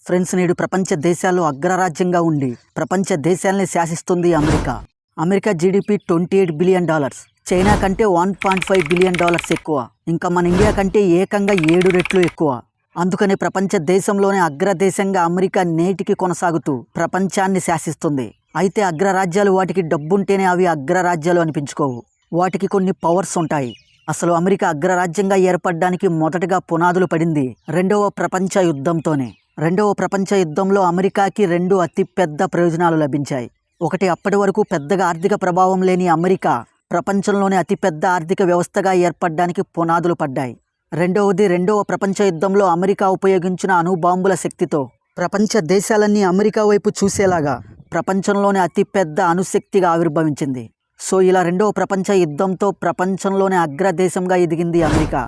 Friends, నేడు ప్రపంచ దేశాల్లో అగ్రరాజ్యంగా ఉండి ప్రపంచ దేశాలని శాసిస్తుంది America. America GDP $28 billion, China కంటే $1.5 బిలియన్ ఎక్కువ, ఇంకా మన ఇండియా కంటే ఏకంగా 7 రెట్లు ఎక్కువ. అందుకని ప్రపంచ దేశంలోనే అగ్రదేశంగా అమెరికా నేటికి కొనసాగుతూ ప్రపంచాన్ని శాసిస్తుంది. అయితే అగ్రరాజ్యాలు వాటికి డబ్బుంటేనే అవి అగ్రరాజ్యాలు అనిపించుకోవు. వాటికి కొన్ని పవర్స్ ఉంటాయి. అసలు అమెరికా అగ్రరాజ్యంగా ఏర్పడడానికి మొదటగా పునాదులు పడింది రెండవ ప్రపంచ యుద్ధంతోనే. రెండవ ప్రపంచ యుద్ధంలో అమెరికాకి 2 అతిపెద్ద ప్రయోజనాలు లభించాయి. ఒకటి, అప్పటి వరకు పెద్దగా ఆర్థిక ప్రభావం లేని అమెరికా ప్రపంచంలోనే అతిపెద్ద ఆర్థిక వ్యవస్థగా ఏర్పడడానికి పునాదులు పడ్డాయి. రెండవది, రెండవ ప్రపంచ యుద్ధంలో అమెరికా ఉపయోగించిన అణుబాంబుల శక్తితో ప్రపంచ దేశాలన్నీ అమెరికా వైపు చూసేలాగా ప్రపంచంలోనే అతిపెద్ద అణుశక్తిగా ఆవిర్భవించింది. సో ఇలా రెండవ ప్రపంచ యుద్ధంతో ప్రపంచంలోనే అగ్రదేశంగా ఎదిగింది అమెరికా.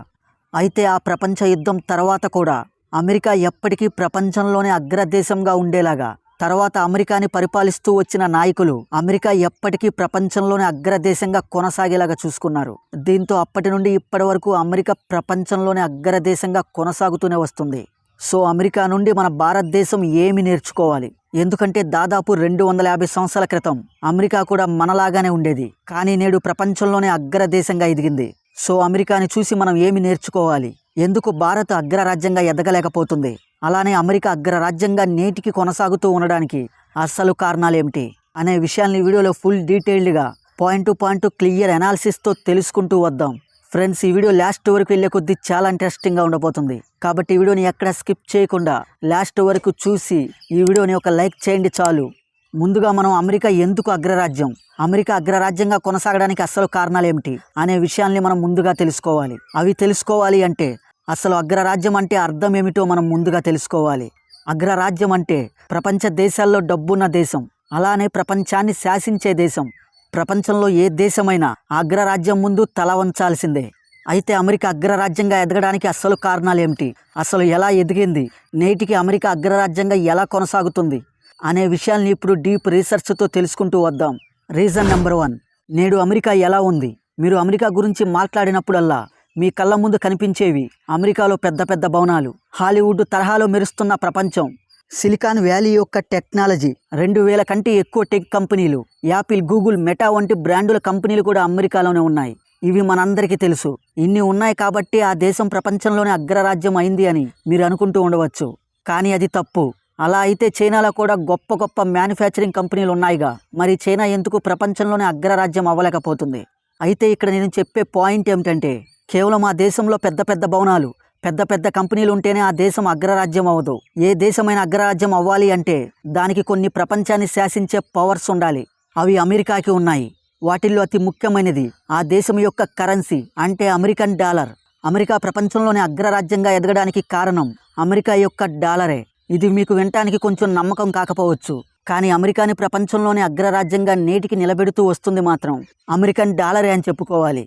అయితే ఆ ప్రపంచ యుద్ధం తర్వాత కూడా అమెరికా ఎప్పటికీ ప్రపంచంలోనే అగ్రదేశంగా ఉండేలాగా తర్వాత అమెరికాని పరిపాలిస్తూ వచ్చిన నాయకులు అమెరికా ఎప్పటికీ ప్రపంచంలోనే అగ్రదేశంగా కొనసాగేలాగా చూసుకున్నారు. దీంతో అప్పటి నుండి ఇప్పటి వరకు అమెరికా ప్రపంచంలోనే అగ్రదేశంగా కొనసాగుతూనే వస్తుంది. సో అమెరికా నుండి మన భారతదేశం ఏమి నేర్చుకోవాలి? ఎందుకంటే దాదాపు 250 సంవత్సరాల క్రితం అమెరికా కూడా మనలాగానే ఉండేది, కానీ నేడు ప్రపంచంలోనే అగ్రదేశంగా ఎదిగింది. సో అమెరికాని చూసి మనం ఏమి నేర్చుకోవాలి? ఎందుకు భారత్ అగ్రరాజ్యంగా ఎదగలేకపోతుంది? అలానే అమెరికా అగ్రరాజ్యంగా నేటికి కొనసాగుతూ ఉండడానికి అసలు కారణాలేమిటి అనే విషయాన్ని వీడియోలో ఫుల్ డీటెయిల్డ్గా పాయింట్ టు పాయింట్ క్లియర్ అనాలిసిస్తో తెలుసుకుంటూ వద్దాం. ఫ్రెండ్స్, ఈ వీడియో లాస్ట్ వరకు వెళ్ళే కొద్దీ చాలా ఇంట్రెస్టింగ్గా ఉండబోతుంది. కాబట్టి ఈ వీడియోని ఎక్కడ స్కిప్ చేయకుండా లాస్ట్ వరకు చూసి ఈ వీడియోని ఒక లైక్ చేయండి చాలు. ముందుగా మనం అమెరికా ఎందుకు అగ్రరాజ్యం, అమెరికా అగ్రరాజ్యంగా కొనసాగడానికి అసలు కారణాలు ఏమిటి అనే విషయాల్ని మనం ముందుగా తెలుసుకోవాలి. అవి తెలుసుకోవాలి అంటే అసలు అగ్రరాజ్యం అంటే అర్థం ఏమిటో మనం ముందుగా తెలుసుకోవాలి. అగ్రరాజ్యం అంటే ప్రపంచ దేశాల్లో డబ్బున్న దేశం, అలానే ప్రపంచాన్ని శాసించే దేశం. ప్రపంచంలో ఏ దేశమైనా అగ్రరాజ్యం ముందు తల వంచాల్సిందే. అయితే అమెరికా అగ్రరాజ్యంగా ఎదగడానికి అసలు కారణాలు ఏమిటి, అసలు ఎలా ఎదిగింది, నేటికి అమెరికా అగ్రరాజ్యంగా ఎలా కొనసాగుతుంది అనే విషయాల్ని ఇప్పుడు డీప్ రీసెర్చ్తో తెలుసుకుంటూ వద్దాం. రీజన్ నెంబర్ 1, నేడు అమెరికా ఎలా ఉంది? మీరు అమెరికా గురించి మాట్లాడినప్పుడల్లా మీ కళ్ళ ముందు కనిపించేవి అమెరికాలో పెద్ద పెద్ద భవనాలు, హాలీవుడ్ తరహాలో మెరుస్తున్న ప్రపంచం, సిలికాన్ వ్యాలీ యొక్క టెక్నాలజీ, 2000 కంటే ఎక్కువ టెక్ కంపెనీలు, యాపిల్, గూగుల్, మెటా వంటి బ్రాండుల కంపెనీలు కూడా అమెరికాలోనే ఉన్నాయి. ఇవి మనందరికీ తెలుసు. ఇన్ని ఉన్నాయి కాబట్టి ఆ దేశం ప్రపంచంలోనే అగ్రరాజ్యం అయింది అని మీరు అనుకుంటూ ఉండవచ్చు, కానీ అది తప్పు. అలా అయితే చైనాలో కూడా గొప్ప గొప్ప మ్యానుఫ్యాక్చరింగ్ కంపెనీలు ఉన్నాయిగా, మరి చైనా ఎందుకు ప్రపంచంలోనే అగ్రరాజ్యం అవ్వలేకపోతుంది? అయితే ఇక్కడ నేను చెప్పే పాయింట్ ఏమిటంటే, కేవలం ఆ దేశంలో పెద్ద పెద్ద భవనాలు, పెద్ద పెద్ద కంపెనీలు ఉంటేనే ఆ దేశం అగ్రరాజ్యం అవ్వదు. ఏ దేశమైన అగ్రరాజ్యం అవ్వాలి అంటే దానికి కొన్ని ప్రపంచాన్ని శాసించే పవర్స్ ఉండాలి. అవి అమెరికాకి ఉన్నాయి. వాటిల్లో అతి ముఖ్యమైనది ఆ దేశం యొక్క కరెన్సీ, అంటే అమెరికన్ డాలర్. అమెరికా ప్రపంచంలోనే అగ్రరాజ్యంగా ఎదగడానికి కారణం అమెరికా యొక్క డాలరే. ఇది మీకు వినటానికి కొంచెం నమ్మకం కాకపోవచ్చు, కానీ అమెరికాని ప్రపంచంలోనే అగ్రరాజ్యంగా నేటికి నిలబెడుతూ వస్తుంది మాత్రం అమెరికన్ డాలరే అని చెప్పుకోవాలి.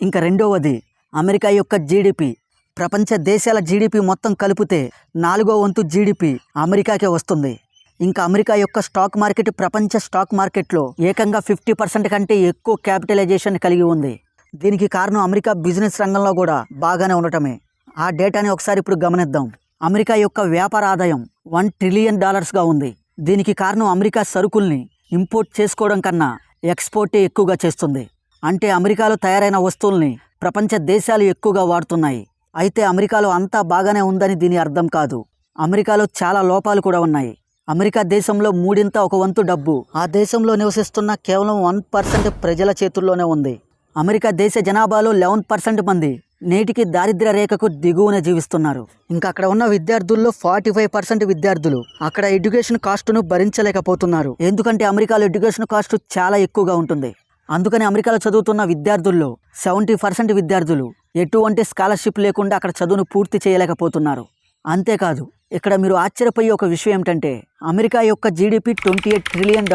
ఇంకా రెండవది అమెరికా యొక్క జీడిపి. ప్రపంచ దేశాల జీడిపి మొత్తం కలిపితే 4వ వంతు జీడిపి అమెరికాకే వస్తుంది. ఇంకా అమెరికా యొక్క స్టాక్ మార్కెట్ ప్రపంచ స్టాక్ మార్కెట్లో ఏకంగా 50% కంటే ఎక్కువ క్యాపిటలైజేషన్ కలిగి ఉంది. దీనికి కారణం అమెరికా బిజినెస్ రంగంలో కూడా బాగానే ఉండటమే. ఆ డేటాని ఒకసారి ఇప్పుడు గమనిద్దాం. అమెరికా యొక్క వ్యాపార ఆదాయం $1 ట్రిలియన్ ఉంది. దీనికి కారణం అమెరికా సరుకుల్ని ఇంపోర్ట్ చేసుకోవడం కన్నా ఎక్స్పోర్టే ఎక్కువగా చేస్తుంది. అంటే అమెరికాలో తయారైన వస్తువుల్ని ప్రపంచ దేశాలు ఎక్కువగా వాడుతున్నాయి. అయితే అమెరికాలో అంతా బాగానే ఉందని దీని అర్థం కాదు. అమెరికాలో చాలా లోపాలు కూడా ఉన్నాయి. అమెరికా దేశంలో 1/3 వంతు డబ్బు ఆ దేశంలో నివసిస్తున్న కేవలం 1% ప్రజల చేతుల్లోనే ఉంది. అమెరికా దేశ జనాభాలో 11% మంది నేటికి దారిద్ర్య రేఖకు దిగువన జీవిస్తున్నారు. ఇంకా అక్కడ ఉన్న విద్యార్థుల్లో 45% విద్యార్థులు అక్కడ ఎడ్యుకేషన్ కాస్ట్ను భరించలేకపోతున్నారు. ఎందుకంటే అమెరికాలో ఎడ్యుకేషన్ కాస్ట్ చాలా ఎక్కువగా ఉంటుంది. అందుకని అమెరికాలో చదువుతున్న విద్యార్థుల్లో 70% విద్యార్థులు ఎటువంటి స్కాలర్షిప్ లేకుండా అక్కడ చదువును పూర్తి చేయలేకపోతున్నారు. అంతేకాదు, ఇక్కడ మీరు ఆశ్చర్యపోయే ఒక విషయం ఏమిటంటే అమెరికా యొక్క జీడిపి $28 ట్రిలియన్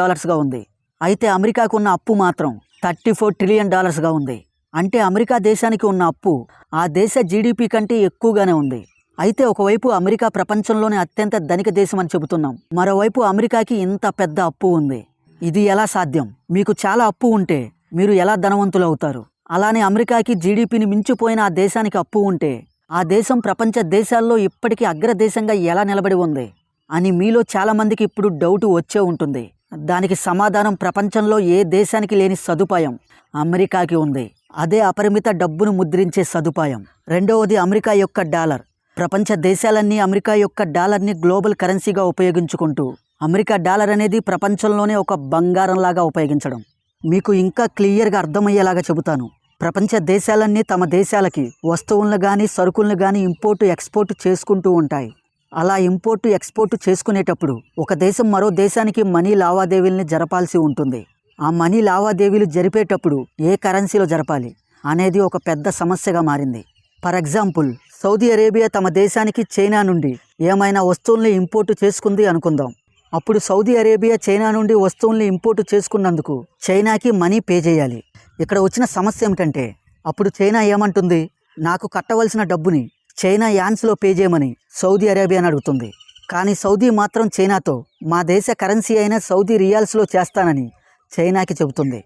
ఉంది. అయితే అమెరికాకు ఉన్న అప్పు మాత్రం $34 ట్రిలియన్ ఉంది. అంటే అమెరికా దేశానికి ఉన్న అప్పు ఆ దేశ జీడిపి కంటే ఎక్కువగానే ఉంది. అయితే ఒకవైపు అమెరికా ప్రపంచంలోనే అత్యంత ధనిక దేశం అని చెబుతున్నాం, మరోవైపు అమెరికాకి ఇంత పెద్ద అప్పు ఉంది. ఇది ఎలా సాధ్యం? మీకు చాలా అప్పు ఉంటే మీరు ఎలా ధనవంతులు అవుతారు? అలానే అమెరికాకి జీడిపిని మించిపోయిన ఆ దేశానికి అప్పు ఉంటే ఆ దేశం ప్రపంచ దేశాల్లో ఇప్పటికీ అగ్రదేశంగా ఎలా నిలబడి ఉంది? అని మీలో చాలామందికి ఇప్పుడు డౌట్ వచ్చే ఉంటుంది. దానికి సమాధానం ప్రపంచంలో ఏ దేశానికి లేని సదుపాయం అమెరికాకి ఉంది. అదే అపరిమిత డబ్బును ముద్రించే సదుపాయం. రెండవది అమెరికా యొక్క డాలర్. ప్రపంచ దేశాలన్నీ అమెరికా యొక్క డాలర్ని గ్లోబల్ కరెన్సీగా ఉపయోగించుకుంటూ అమెరికా డాలర్ అనేది ప్రపంచంలోనే ఒక బంగారంలాగా ఉపయోగించడం. మీకు ఇంకా క్లియర్గా అర్థమయ్యేలాగా చెబుతాను. ప్రపంచ దేశాలన్నీ తమ దేశాలకి వస్తువులను కానీ సరుకులను కానీ ఇంపోర్టు ఎక్స్పోర్ట్ చేసుకుంటూ ఉంటాయి. అలా ఇంపోర్టు ఎక్స్పోర్ట్ చేసుకునేటప్పుడు ఒక దేశం మరో దేశానికి మనీ లావాదేవీలని జరపాల్సి ఉంటుంది. ఆ మనీ లావాదేవీలు జరిపేటప్పుడు ఏ కరెన్సీలో జరపాలి అనేది ఒక పెద్ద సమస్యగా మారింది. ఫర్ ఎగ్జాంపుల్, సౌదీ అరేబియా తమ దేశానికి చైనా నుండి ఏమైనా వస్తువుల్ని ఇంపోర్టు చేసుకుంది అనుకుందాం. అప్పుడు సౌదీ అరేబియా చైనా నుండి వస్తువుల్ని ఇంపోర్టు చేసుకున్నందుకు చైనాకి మనీ పే చేయాలి. ఇక్కడ వచ్చిన సమస్య ఏమిటంటే, అప్పుడు చైనా ఏమంటుంది, నాకు కట్టవలసిన డబ్బుని చైనా యాన్స్లో పే చేయమని సౌదీ అరేబియాని అడుగుతుంది. కానీ సౌదీ మాత్రం చైనాతో మా దేశ కరెన్సీ అయిన సౌదీ రియాల్స్లో చేస్తానని చైనాకి చెబుతుంది.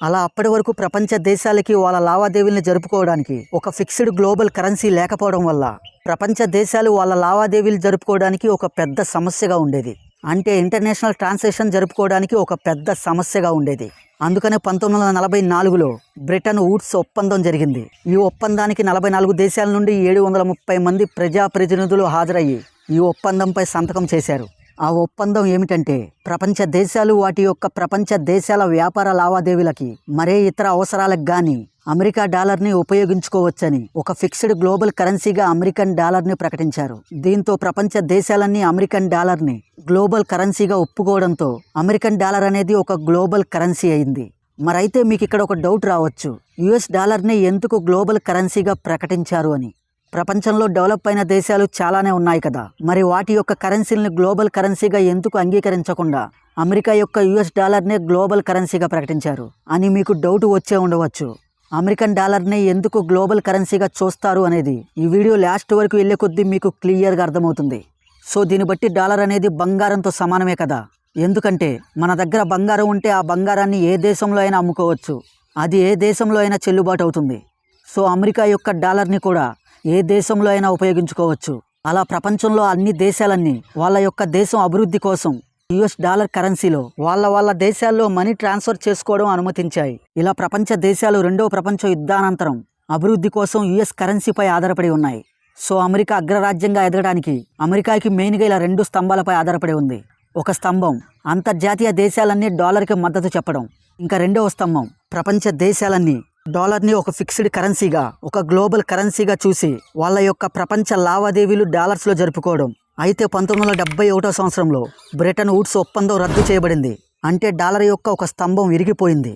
అలా అప్పటి వరకు ప్రపంచ దేశాలకి వాళ్ళ లావాదేవీలను జరుపుకోవడానికి ఒక ఫిక్స్డ్ గ్లోబల్ కరెన్సీ లేకపోవడం వల్ల ప్రపంచ దేశాలు వాళ్ళ లావాదేవీలు జరుపుకోవడానికి ఒక పెద్ద సమస్యగా ఉండేది. అంటే ఇంటర్నేషనల్ ట్రాన్సాక్షన్ జరుపుకోవడానికి ఒక పెద్ద సమస్యగా ఉండేది. అందుకనే 1944లో బ్రిటన్ వుడ్స్ ఒప్పందం జరిగింది. ఈ ఒప్పందానికి 44 దేశాల నుండి 730 మంది ప్రజాప్రతినిధులు హాజరయ్యి ఈ ఒప్పందంపై సంతకం చేశారు. ఆ ఒప్పందం ఏమిటంటే, ప్రపంచ దేశాలు వాటి యొక్క ప్రపంచ దేశాల వ్యాపార లావాదేవీలకి మరే ఇతర అవసరాలకు గాని అమెరికా డాలర్ని ఉపయోగించుకోవచ్చని ఒక ఫిక్స్డ్ గ్లోబల్ కరెన్సీగా అమెరికన్ డాలర్ని ప్రకటించారు. దీంతో ప్రపంచ దేశాలన్నీ అమెరికన్ డాలర్ని గ్లోబల్ కరెన్సీగా ఒప్పుకోవడంతో అమెరికన్ డాలర్ అనేది ఒక గ్లోబల్ కరెన్సీ అయింది. మరైతే మీకు ఇక్కడ ఒక డౌట్ రావచ్చు, యుఎస్ డాలర్ని ఎందుకు గ్లోబల్ కరెన్సీగా ప్రకటించారు అని. ప్రపంచంలో డెవలప్ అయిన దేశాలు చాలానే ఉన్నాయి కదా, మరి వాటి యొక్క కరెన్సీని గ్లోబల్ కరెన్సీగా ఎందుకు అంగీకరించకుండా అమెరికా యొక్క యుఎస్ డాలర్నే గ్లోబల్ కరెన్సీగా ప్రకటించారు అని మీకు డౌట్ వచ్చే ఉండవచ్చు. అమెరికన్ డాలర్ని ఎందుకు గ్లోబల్ కరెన్సీగా చూస్తారు అనేది ఈ వీడియో లాస్ట్ వరకు వెళ్ళే కొద్దీ మీకు క్లియర్గా అర్థమవుతుంది. సో దీన్ని బట్టి డాలర్ అనేది బంగారంతో సమానమే కదా. ఎందుకంటే మన దగ్గర బంగారం ఉంటే ఆ బంగారాన్ని ఏ దేశంలో అయినా అమ్ముకోవచ్చు, అది ఏ దేశంలో అయినా చెల్లుబాటు అవుతుంది. సో అమెరికా యొక్క డాలర్ని కూడా ఏ దేశంలో అయినా ఉపయోగించుకోవచ్చు. అలా ప్రపంచంలో అన్ని దేశాలన్నీ వాళ్ళ యొక్క దేశం అభివృద్ధి కోసం యుఎస్ డాలర్ కరెన్సీలో వాళ్ళ దేశాల్లో మనీ ట్రాన్స్ఫర్ చేసుకోవడం అనుమతించాయి. ఇలా ప్రపంచ దేశాలు రెండవ ప్రపంచ యుద్ధానంతరం అభివృద్ధి కోసం యుఎస్ కరెన్సీపై ఆధారపడి ఉన్నాయి. సో అమెరికా అగ్రరాజ్యంగా ఎదగడానికి అమెరికాకి మెయిన్గా ఇలా 2 స్తంభాలపై ఆధారపడి ఉంది. ఒక స్తంభం అంతర్జాతీయ దేశాలన్నీ డాలర్కి మద్దతు చెప్పడం, ఇంకా రెండవ స్తంభం ప్రపంచ దేశాలన్నీ డాలర్ని ఒక ఫిక్స్డ్ కరెన్సీగా ఒక గ్లోబల్ కరెన్సీగా చూసి వాళ్ళ యొక్క ప్రపంచ లావాదేవీలు డాలర్స్లో జరుపుకోవడం. అయితే 1971 సంవత్సరంలో బ్రిటన్ వుడ్స్ ఒప్పందం రద్దు చేయబడింది. అంటే డాలర్ యొక్క ఒక స్తంభం విరిగిపోయింది.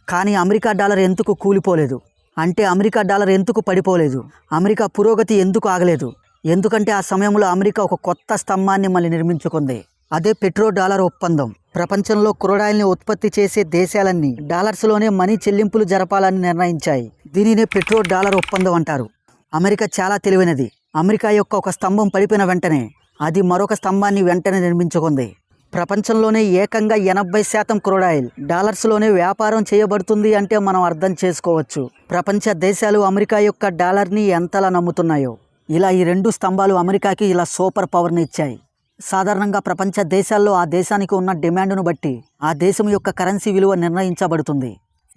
కానీ అమెరికా డాలర్ ఎందుకు కూలిపోలేదు, అంటే అమెరికా డాలర్ ఎందుకు పడిపోలేదు, అమెరికా పురోగతి ఎందుకు ఆగలేదు? ఎందుకంటే ఆ సమయంలో అమెరికా ఒక కొత్త స్తంభాన్ని మళ్ళీ నిర్మించుకుంది. అదే పెట్రో డాలర్ ఒప్పందం. ప్రపంచంలో క్రూడాయిల్ని ఉత్పత్తి చేసే దేశాలన్నీ డాలర్స్లోనే మనీ చెల్లింపులు జరపాలని నిర్ణయించాయి. దీనినే పెట్రో డాలర్ ఒప్పందం అంటారు. అమెరికా చాలా తెలివైనది. అమెరికా యొక్క ఒక స్తంభం పడిపోయిన వెంటనే అది మరొక స్తంభాన్ని వెంటనే నిర్మించుకుంది. ప్రపంచంలోనే ఏకంగా 80% క్రూడాయిల్ డాలర్స్లోనే వ్యాపారం చేయబడుతుంది అంటే మనం అర్థం చేసుకోవచ్చు ప్రపంచ దేశాలు అమెరికా యొక్క డాలర్ని ఎంతలా నమ్ముతున్నాయో. ఇలా ఈ 2 స్తంభాలు అమెరికాకి ఇలా సూపర్ పవర్ని ఇచ్చాయి. సాధారణంగా ప్రపంచ దేశాల్లో ఆ దేశానికి ఉన్న డిమాండ్ను బట్టి ఆ దేశం యొక్క కరెన్సీ విలువ నిర్ణయించబడుతుంది.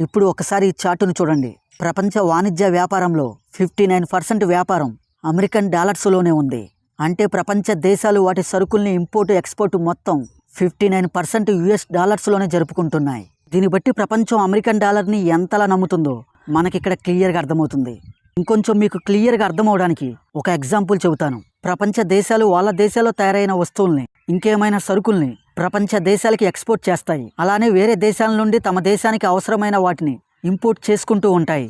ఇప్పుడు ఒకసారి ఈ చార్టును చూడండి. ప్రపంచ వాణిజ్య వ్యాపారంలో 59% వ్యాపారం అమెరికన్ డాలర్స్లోనే ఉంది. అంటే ప్రపంచ దేశాలు వాటి సరుకుల్ని ఇంపోర్టు ఎక్స్పోర్టు మొత్తం 59% యుఎస్ డాలర్స్లోనే జరుపుకుంటున్నాయి. దీన్ని బట్టి ప్రపంచం అమెరికన్ డాలర్ని ఎంతలా నమ్ముతుందో మనకిక్కడ క్లియర్గా అర్థమవుతుంది. ఇంకొంచెం మీకు క్లియర్గా అర్థమవడానికి ఒక ఎగ్జాంపుల్ చెబుతాను. ప్రపంచ దేశాలు వాళ్ళ దేశాల్లో తయారైన వస్తువుల్ని ఇంకేమైనా సరుకుల్ని ప్రపంచ దేశాలకి ఎక్స్పోర్ట్ చేస్తాయి. అలానే వేరే దేశాల నుండి తమ దేశానికి అవసరమైన వాటిని ఇంపోర్ట్ చేసుకుంటూ ఉంటాయి.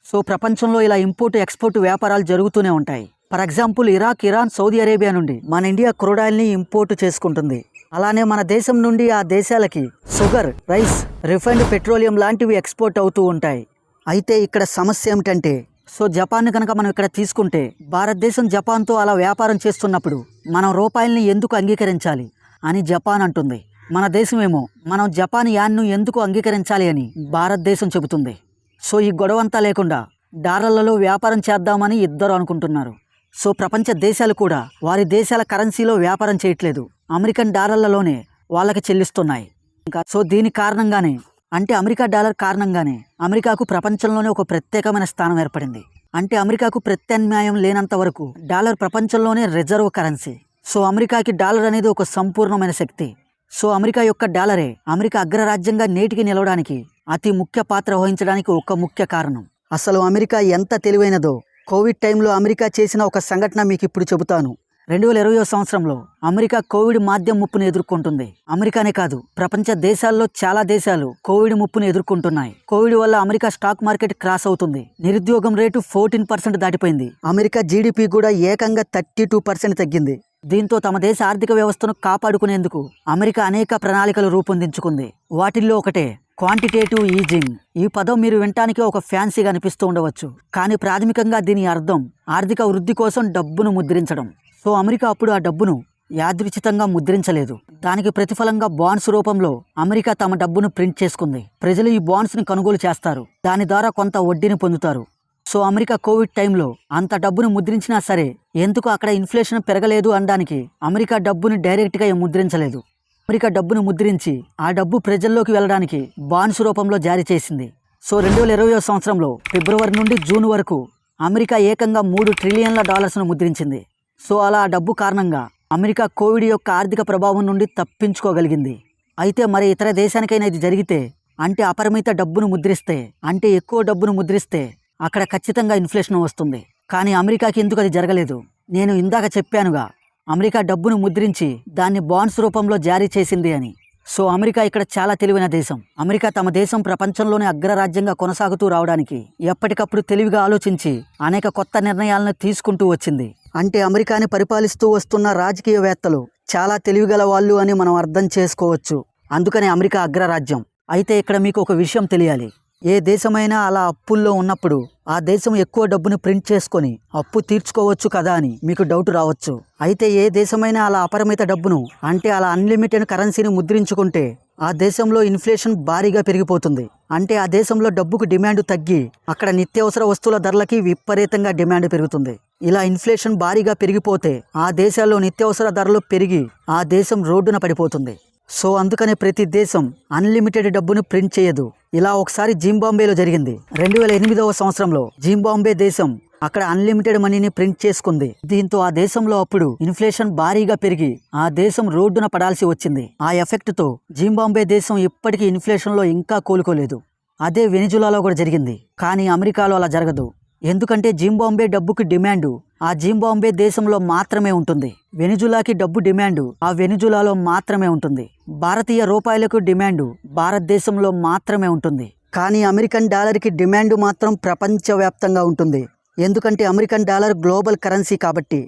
సో ప్రపంచంలో ఇలా ఇంపోర్ట్ ఎక్స్పోర్ట్ వ్యాపారాలు జరుగుతూనే ఉంటాయి. For example Iraq, Iran, Saudi Arabia నుండి మన ఇండియా క్రూడాయిల్ని ఇంపోర్ట్ చేసుకుంటుంది. అలానే మన దేశం నుండి ఆ దేశాలకి షుగర్, రైస్, రిఫైన్డ్ పెట్రోలియం లాంటివి ఎక్స్పోర్ట్ అవుతూ ఉంటాయి. అయితే ఇక్కడ సమస్య ఏమిటంటే, సో జపాన్ కనుక మనం ఇక్కడ తీసుకుంటే భారతదేశం జపాన్తో అలా వ్యాపారం చేస్తున్నప్పుడు మనం రూపాయల్ని ఎందుకు అంగీకరించాలి అని జపాన్ అంటుంది. మన దేశమేమో మనం జపాన్ యాన్ను ఎందుకు అంగీకరించాలి అని భారతదేశం చెబుతుంది. సో ఈ గొడవంతా లేకుండా డాలర్లలో వ్యాపారం చేద్దామని ఇద్దరు అనుకుంటున్నారు. సో ప్రపంచ దేశాలు కూడా వారి దేశాల కరెన్సీలో వ్యాపారం చేయట్లేదు, అమెరికన్ డాలర్లలోనే వాళ్ళకి చెల్లిస్తున్నాయి. ఇంకా సో దీని కారణంగానే అంటే అమెరికా డాలర్ కారణంగానే అమెరికాకు ప్రపంచంలోనే ఒక ప్రత్యేకమైన స్థానం ఏర్పడింది. అంటే అమెరికాకు ప్రత్యామ్నాయం లేనంత వరకు డాలర్ ప్రపంచంలోనే రిజర్వ్ కరెన్సీ. సో అమెరికాకి డాలర్ అనేది ఒక సంపూర్ణమైన శక్తి. సో అమెరికా యొక్క డాలరే అమెరికా అగ్రరాజ్యంగా నేటికి నిలవడానికి అతి ముఖ్య పాత్ర వహించడానికి ఒక ముఖ్య కారణం. అసలు అమెరికా ఎంత తెలివైనదో కోవిడ్ టైంలో అమెరికా చేసిన ఒక సంఘటన మీకు ఇప్పుడు చెబుతాను. 2020 సంవత్సరంలో అమెరికా కోవిడ్ మాధ్యమ ముప్పును ఎదుర్కొంటుంది. అమెరికానే కాదు, ప్రపంచ దేశాల్లో చాలా దేశాలు కోవిడ్ ముప్పును ఎదుర్కొంటున్నాయి. కోవిడ్ వల్ల అమెరికా స్టాక్ మార్కెట్ క్రాష్ అవుతుంది. నిరుద్యోగం రేటు 14% దాటిపోయింది. అమెరికా జీడిపి కూడా ఏకంగా 32% తగ్గింది. దీంతో తమ దేశ ఆర్థిక వ్యవస్థను కాపాడుకునేందుకు అమెరికా అనేక ప్రణాళికలు రూపొందించుకుంది. వాటిల్లో ఒకటే క్వాంటిటేటివ్ ఈజింగ్. ఈ పదం మీరు వినటానికి ఒక ఫ్యాన్సీగా అనిపిస్తూ ఉండవచ్చు, కానీ ప్రాథమికంగా దీని అర్థం ఆర్థిక వృద్ధి కోసం డబ్బును ముద్రించడం. సో అమెరికా అప్పుడు ఆ డబ్బును యాదృచ్ఛితంగా ముద్రించలేదు. దానికి ప్రతిఫలంగా బాండ్స్ రూపంలో అమెరికా తమ డబ్బును ప్రింట్ చేసుకుంది. ప్రజలు ఈ బాండ్స్ని కొనుగోలు చేస్తారు, దాని ద్వారా కొంత వడ్డీని పొందుతారు. సో అమెరికా కోవిడ్ టైంలో అంత డబ్బును ముద్రించినా సరే ఎందుకు అక్కడ ఇన్ఫ్లేషన్ పెరగలేదు అనడానికి అమెరికా డబ్బుని డైరెక్ట్గా ముద్రించలేదు. అమెరికా డబ్బును ముద్రించి ఆ డబ్బు ప్రజల్లోకి వెళ్ళడానికి బాండ్స్ రూపంలో జారీ చేసింది. సో 2020 సంవత్సరంలో ఫిబ్రవరి నుండి జూన్ వరకు అమెరికా ఏకంగా $3 ట్రిలియన్ల ముద్రించింది. సో అలా ఆ డబ్బు కారణంగా అమెరికా కోవిడ్ యొక్క ఆర్థిక ప్రభావం నుండి తప్పించుకోగలిగింది. అయితే మరి ఇతర దేశానికైనా ఇది జరిగితే, అంటే అపరిమిత డబ్బును ముద్రిస్తే, అంటే ఎక్కువ డబ్బును ముద్రిస్తే అక్కడ ఖచ్చితంగా ఇన్ఫ్లేషన్ వస్తుంది. కానీ అమెరికాకి ఎందుకు అది జరగలేదు? నేను ఇందాక చెప్పానుగా, అమెరికా డబ్బును ముద్రించి దాన్ని బాండ్స్ రూపంలో జారీ చేసింది అని. సో అమెరికా ఇక్కడ చాలా తెలివైన దేశం. అమెరికా తమ దేశం ప్రపంచంలోనే అగ్రరాజ్యంగా కొనసాగుతూ రావడానికి ఎప్పటికప్పుడు తెలివిగా ఆలోచించి అనేక కొత్త నిర్ణయాలను తీసుకుంటూ వచ్చింది. అంటే అమెరికాని పరిపాలిస్తూ వస్తున్న రాజకీయవేత్తలు చాలా తెలివిగల వాళ్ళు అని మనం అర్థం చేసుకోవచ్చు. అందుకనే అమెరికా అగ్రరాజ్యం. అయితే ఇక్కడ మీకు ఒక విషయం తెలియాలి. ఏ దేశమైనా అలా అప్పుల్లో ఉన్నప్పుడు ఆ దేశం ఎక్కువ డబ్బును ప్రింట్ చేసుకొని అప్పు తీర్చుకోవచ్చు కదా అని మీకు డౌట్ రావచ్చు. అయితే ఏ దేశమైనా అలా అపరిమిత డబ్బును, అంటే అలా అన్లిమిటెడ్ కరెన్సీని ముద్రించుకుంటే ఆ దేశంలో ఇన్ఫ్లేషన్ భారీగా పెరిగిపోతుంది. అంటే ఆ దేశంలో డబ్బుకు డిమాండ్ తగ్గి అక్కడ నిత్యావసర వస్తువుల ధరలకి విపరీతంగా డిమాండ్ పెరుగుతుంది. ఇలా ఇన్ఫ్లేషన్ భారీగా పెరిగిపోతే ఆ దేశాల్లో నిత్యావసర ధరలు పెరిగి ఆ దేశం రోడ్డున పడిపోతుంది. సో అందుకనే ప్రతి దేశం అన్లిమిటెడ్ డబ్బును ప్రింట్ చేయదు. ఇలా ఒకసారి జింబాబ్వేలో జరిగింది. 2008 సంవత్సరంలో జింబాబ్వే దేశం అక్కడ అన్లిమిటెడ్ మనీని ప్రింట్ చేసుకుంది. దీంతో ఆ దేశంలో అప్పుడు ఇన్ఫ్లేషన్ భారీగా పెరిగి ఆ దేశం రోడ్డున పడాల్సి వచ్చింది. ఆ ఎఫెక్ట్ తో జింబాబ్వే దేశం ఇప్పటికీ ఇన్ఫ్లేషన్ లో ఇంకా కోలుకోలేదు. అదే వెనిజులాలో కూడా జరిగింది. కానీ అమెరికాలో అలా జరగదు. ఎందుకంటే జింబాబ్వే డబ్బుకి డిమాండు ఆ జింబాబ్వే దేశంలో మాత్రమే ఉంటుంది. వెనిజులాకి డబ్బు డిమాండు ఆ వెనిజులాలో మాత్రమే ఉంటుంది. భారతీయ రూపాయలకు డిమాండు భారతదేశంలో మాత్రమే ఉంటుంది. కానీ అమెరికన్ డాలర్కి డిమాండ్ మాత్రం ప్రపంచవ్యాప్తంగా ఉంటుంది. ఎందుకంటే అమెరికన్ డాలర్ గ్లోబల్ కరెన్సీ కాబట్టి.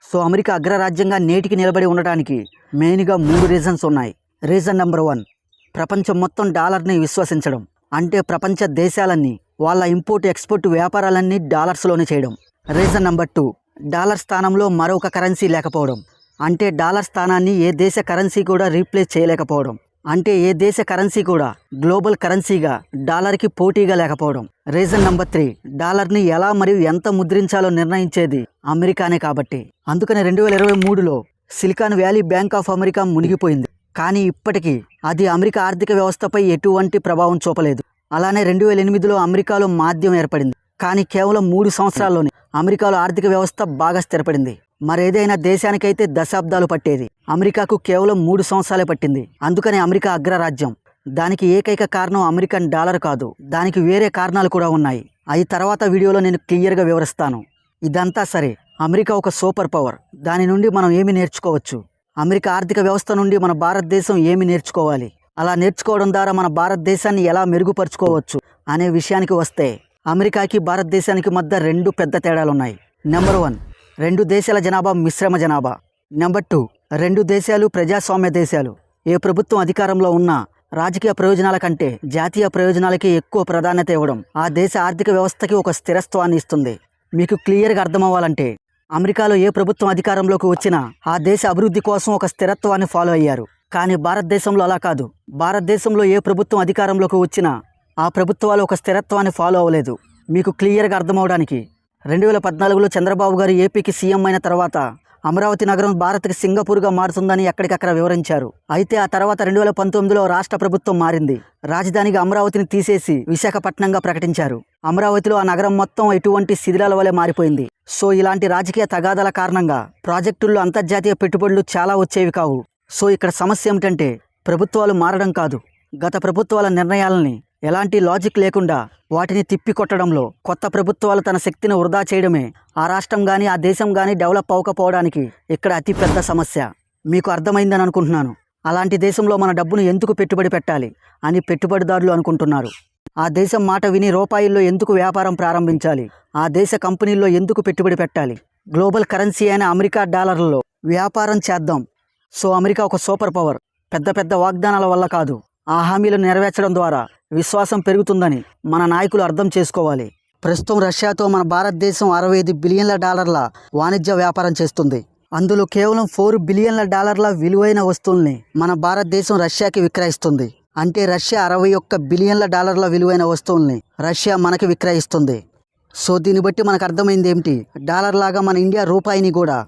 సో అమెరికా అగ్రరాజ్యంగా నేటికి నిలబడి ఉండడానికి మెయిన్గా 3 రీజన్స్ ఉన్నాయి. రీజన్ నెంబర్ 1, ప్రపంచం మొత్తం డాలర్ని విశ్వసించడం. అంటే ప్రపంచ దేశాలన్నీ వాళ్ళ ఇంపోర్ట్ ఎక్స్పోర్ట్ వ్యాపారాలన్నీ డాలర్స్లోనే చేయడం. రీజన్ నెంబర్ 2, డాలర్ స్థానంలో మరొక కరెన్సీ లేకపోవడం. అంటే డాలర్ స్థానాన్ని ఏ దేశ కరెన్సీ కూడా రీప్లేస్ చేయలేకపోవడం. అంటే ఏ దేశ కరెన్సీ కూడా గ్లోబల్ కరెన్సీగా డాలర్కి పోటీగా లేకపోవడం. రీజన్ నెంబర్ 3, డాలర్ని ఎలా మరియు ఎంత ముద్రించాలో నిర్ణయించేది అమెరికానే కాబట్టి. అందుకని 2023లో Silicon Valley Bank of America మునిగిపోయింది. కానీ ఇప్పటికీ అది అమెరికా ఆర్థిక వ్యవస్థపై ఎటువంటి ప్రభావం చూపలేదు. అలానే 2008లో అమెరికాలో మాధ్యం ఏర్పడింది. కానీ కేవలం 3 సంవత్సరాల్లోనే అమెరికాలో ఆర్థిక వ్యవస్థ బాగా స్థిరపడింది. మరేదైనా దేశానికైతే దశాబ్దాలు పట్టేది. అమెరికాకు కేవలం 3 సంవత్సరాలే పట్టింది. అందుకనే అమెరికా అగ్రరాజ్యం. దానికి ఏకైక కారణం అమెరికన్ డాలర్ కాదు, దానికి వేరే కారణాలు కూడా ఉన్నాయి. అది తర్వాత వీడియోలో నేను క్లియర్గా వివరిస్తాను. ఇదంతా సరే, అమెరికా ఒక సూపర్ పవర్. దాని నుండి మనం ఏమి నేర్చుకోవచ్చు? అమెరికా ఆర్థిక వ్యవస్థ నుండి మన భారతదేశం ఏమి నేర్చుకోవాలి? అలా నేర్చుకోవడం ద్వారా మన భారతదేశాన్ని ఎలా మెరుగుపరుచుకోవచ్చు అనే విషయానికి వస్తే, అమెరికాకి భారతదేశానికి మధ్య 2 పెద్ద తేడాలున్నాయి. నెంబర్ 1, 2 దేశాల జనాభా మిశ్రమ జనాభా. నెంబర్ 2, 2 దేశాలు ప్రజాస్వామ్య దేశాలు. ఏ ప్రభుత్వం అధికారంలో ఉన్నా రాజకీయ ప్రయోజనాల కంటే జాతీయ ప్రయోజనాలకి ఎక్కువ ప్రాధాన్యత ఇవ్వడం ఆ దేశ ఆర్థిక వ్యవస్థకి ఒక స్థిరత్వాన్ని ఇస్తుంది. మీకు క్లియర్గా అర్థమవ్వాలంటే, అమెరికాలో ఏ ప్రభుత్వం అధికారంలోకి వచ్చినా ఆ దేశ అభివృద్ధి కోసం ఒక స్థిరత్వాన్ని ఫాలో అయ్యారు. కానీ భారతదేశంలో అలా కాదు. భారతదేశంలో ఏ ప్రభుత్వం అధికారంలోకి వచ్చినా ఆ ప్రభుత్వాలు ఒక స్థిరత్వాన్ని ఫాలో అవ్వలేదు. మీకు క్లియర్గా అర్థమవడానికి 2014లో చంద్రబాబు గారు ఏపీకి సీఎం అయిన తర్వాత అమరావతి నగరం భారత్కి సింగపూర్గా మారుతుందని ఎక్కడికక్కడ వివరించారు. అయితే ఆ తర్వాత 2019లో రాష్ట్ర ప్రభుత్వం మారింది. రాజధానిగా అమరావతిని తీసేసి విశాఖపట్నంగా ప్రకటించారు. అమరావతిలో ఆ నగరం మొత్తం ఎటువంటి శిథిలాల వలె మారిపోయింది. సో ఇలాంటి రాజకీయ తగాదాల కారణంగా ప్రాజెక్టుల్లో అంతర్జాతీయ పెట్టుబడులు చాలా వచ్చేవి కావు. సో ఇక్కడ సమస్య ఏమిటంటే ప్రభుత్వాలు మారడం కాదు, గత ప్రభుత్వాల నిర్ణయాలని ఎలాంటి లాజిక్ లేకుండా వాటిని తిప్పికొట్టడంలో కొత్త ప్రభుత్వాలు తన శక్తిని వృధా చేయడమే ఆ రాష్ట్రం కానీ ఆ దేశం కానీ డెవలప్ అవ్వకపోవడానికి ఇక్కడ అతిపెద్ద సమస్య. మీకు అర్థమైందని అనుకుంటున్నాను. అలాంటి దేశంలో మన డబ్బును ఎందుకు పెట్టుబడి పెట్టాలి అని పెట్టుబడిదారులు అనుకుంటున్నారు. ఆ దేశం మాట విని రూపాయల్లో ఎందుకు వ్యాపారం ప్రారంభించాలి, ఆ దేశ కంపెనీల్లో ఎందుకు పెట్టుబడి పెట్టాలి, గ్లోబల్ కరెన్సీ అయిన అమెరికా డాలర్లలో వ్యాపారం చేద్దాం. సో అమెరికా ఒక సూపర్ పవర్. పెద్ద పెద్ద వాగ్దానాల వల్ల కాదు, ఆ హామీలను నెరవేర్చడం ద్వారా విశ్వాసం పెరుగుతుందని మన నాయకులు అర్థం చేసుకోవాలి. ప్రస్తుతం రష్యాతో మన భారతదేశం $65 బిలియన్ల వాణిజ్య వ్యాపారం చేస్తుంది. అందులో కేవలం $4 బిలియన్ల విలువైన వస్తువుల్ని మన భారతదేశం రష్యాకి విక్రయిస్తుంది. అంటే రష్యా $61 బిలియన్ల విలువైన వస్తువుల్ని రష్యా మనకి విక్రయిస్తుంది. సో దీన్ని బట్టి మనకు అర్థమైంది ఏమిటి, డాలర్ లాగా మన ఇండియా రూపాయిని కూడా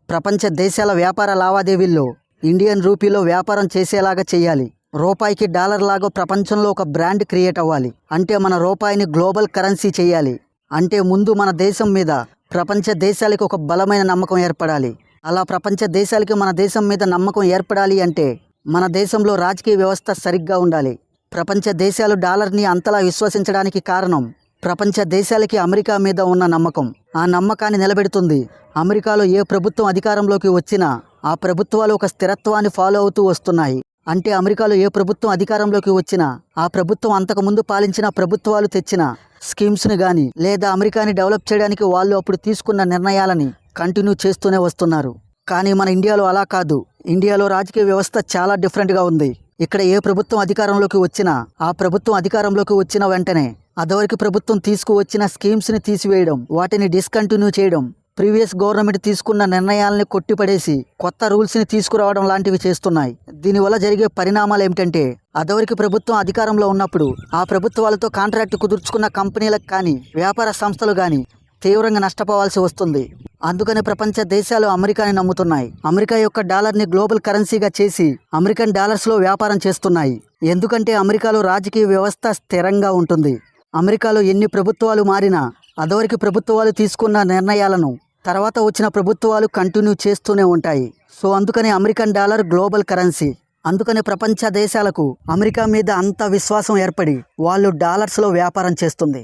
ప్రపంచ దేశాల వ్యాపార లావాదేవీల్లో ఇండియన్ రూపీలో వ్యాపారం చేసేలాగా చేయాలి. రూపాయికి డాలర్ లాగా ప్రపంచంలో ఒక బ్రాండ్ క్రియేట్ అవ్వాలి. అంటే మన రూపాయిని గ్లోబల్ కరెన్సీ చేయాలి. అంటే ముందు మన దేశం మీద ప్రపంచ దేశాలకి ఒక బలమైన నమ్మకం ఏర్పడాలి. అలా ప్రపంచ దేశాలకి మన దేశం మీద నమ్మకం ఏర్పడాలి అంటే మన దేశంలో రాజకీయ వ్యవస్థ సరిగ్గా ఉండాలి. ప్రపంచ దేశాలు డాలర్ని అంతలా విశ్వసించడానికి కారణం ప్రపంచ దేశాలకి అమెరికా మీద ఉన్న నమ్మకం. ఆ నమ్మకాన్ని నిలబెడుతుంది. అమెరికాలో ఏ ప్రభుత్వం అధికారంలోకి వచ్చినా ఆ ప్రభుత్వాలు ఒక స్థిరత్వాన్ని ఫాలో అవుతూ వస్తున్నాయి. అంటే అమెరికాలో ఏ ప్రభుత్వం అధికారంలోకి వచ్చినా ఆ ప్రభుత్వం అంతకుముందు పాలించిన ప్రభుత్వాలు తెచ్చిన స్కీమ్స్ని కానీ లేదా అమెరికాని డెవలప్ చేయడానికి వాళ్ళు అప్పుడు తీసుకున్న నిర్ణయాలని కంటిన్యూ చేస్తూనే వస్తున్నారు. కానీ మన ఇండియాలో అలా కాదు. ఇండియాలో రాజకీయ వ్యవస్థ చాలా డిఫరెంట్గా ఉంది. ఇక్కడ ఏ ప్రభుత్వం అధికారంలోకి వచ్చినా ఆ ప్రభుత్వం అధికారంలోకి వచ్చిన వెంటనే అదివరకు ప్రభుత్వం తీసుకువచ్చిన స్కీమ్స్ని తీసివేయడం, వాటిని డిస్కంటిన్యూ చేయడం, ప్రీవియస్ గవర్నమెంట్ తీసుకున్న నిర్ణయాలని కొట్టిపడేసి కొత్త రూల్స్ని తీసుకురావడం లాంటివి చేస్తున్నాయి. దీనివల్ల జరిగే పరిణామాలు ఏమిటంటే అదివరకు ప్రభుత్వం అధికారంలో ఉన్నప్పుడు ఆ ప్రభుత్వాలతో కాంట్రాక్ట్ కుదుర్చుకున్న కంపెనీలకు కానీ వ్యాపార సంస్థలు కానీ తీవ్రంగా నష్టపోవాల్సి వస్తుంది. అందుకని ప్రపంచ దేశాలు అమెరికాని నమ్ముతున్నాయి. అమెరికా యొక్క డాలర్ని గ్లోబల్ కరెన్సీగా చేసి అమెరికన్ డాలర్స్లో వ్యాపారం చేస్తున్నాయి. ఎందుకంటే అమెరికాలో రాజకీయ వ్యవస్థ స్థిరంగా ఉంటుంది. అమెరికాలో ఎన్ని ప్రభుత్వాలు మారినా అదివరకు ప్రభుత్వాలు తీసుకున్న నిర్ణయాలను తర్వాత వచ్చిన ప్రభుత్వాలు కంటిన్యూ చేస్తూనే ఉంటాయి. సో అందుకని అమెరికన్ డాలర్ గ్లోబల్ కరెన్సీ. అందుకని ప్రపంచ దేశాలకు అమెరికా మీద అంత విశ్వాసం ఏర్పడి వాళ్ళు డాలర్స్లో వ్యాపారం చేస్తుంది.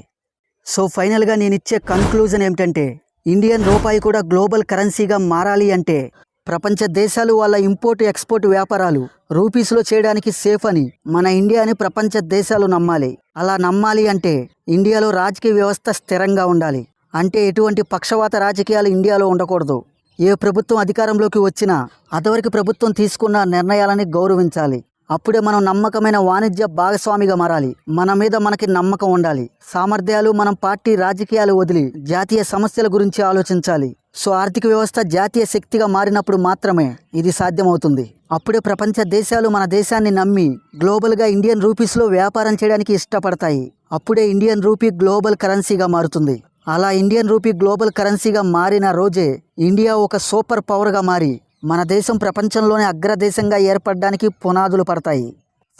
సో ఫైనల్గా నేను ఇచ్చే కన్క్లూజన్ ఏమిటంటే ఇండియన్ రూపాయి కూడా గ్లోబల్ కరెన్సీగా మారాలి అంటే ప్రపంచ దేశాలు వాళ్ళ ఇంపోర్ట్ ఎక్స్పోర్ట్ వ్యాపారాలు రూపీస్లో చేయడానికి సేఫ్ అని మన ఇండియాని ప్రపంచ దేశాలు నమ్మాలి. అలా నమ్మాలి అంటే ఇండియాలో రాజకీయ వ్యవస్థ స్థిరంగా ఉండాలి. అంటే ఎటువంటి పక్షవాత రాజకీయాలు ఇండియాలో ఉండకూడదు. ఏ ప్రభుత్వం అధికారంలోకి వచ్చినా అదివరకు ప్రభుత్వం తీసుకున్న నిర్ణయాలని గౌరవించాలి. అప్పుడే మనం నమ్మకమైన వాణిజ్య భాగస్వామిగా మారాలి. మన మీద మనకి నమ్మకం ఉండాలి. సామర్థ్యాలు మనం పార్టీ రాజకీయాలు వదిలి జాతీయ సమస్యల గురించి ఆలోచించాలి. సో ఆర్థిక వ్యవస్థ జాతీయ శక్తిగా మారినప్పుడు మాత్రమే ఇది సాధ్యమవుతుంది. అప్పుడే ప్రపంచ దేశాలు మన దేశాన్ని నమ్మి గ్లోబల్గా ఇండియన్ రూపీస్లో వ్యాపారం చేయడానికి ఇష్టపడతాయి. అప్పుడే ఇండియన్ రూపీ గ్లోబల్ కరెన్సీగా మారుతుంది. అలా ఇండియన్ రూపీ గ్లోబల్ కరెన్సీగా మారిన రోజే ఇండియా ఒక సూపర్ పవర్గా మారి మన దేశం ప్రపంచంలోనే అగ్రదేశంగా ఏర్పడడానికి పునాదులు పడతాయి.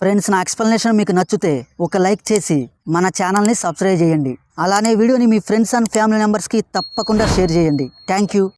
ఫ్రెండ్స్, నా ఎక్స్ప్లెనేషన్ మీకు నచ్చితే ఒక లైక్ చేసి మన ఛానల్ని సబ్స్క్రైబ్ చేయండి. అలానే వీడియోని మీ ఫ్రెండ్స్ అండ్ ఫ్యామిలీ మెంబర్స్కి తప్పకుండా షేర్ చేయండి. Thank you.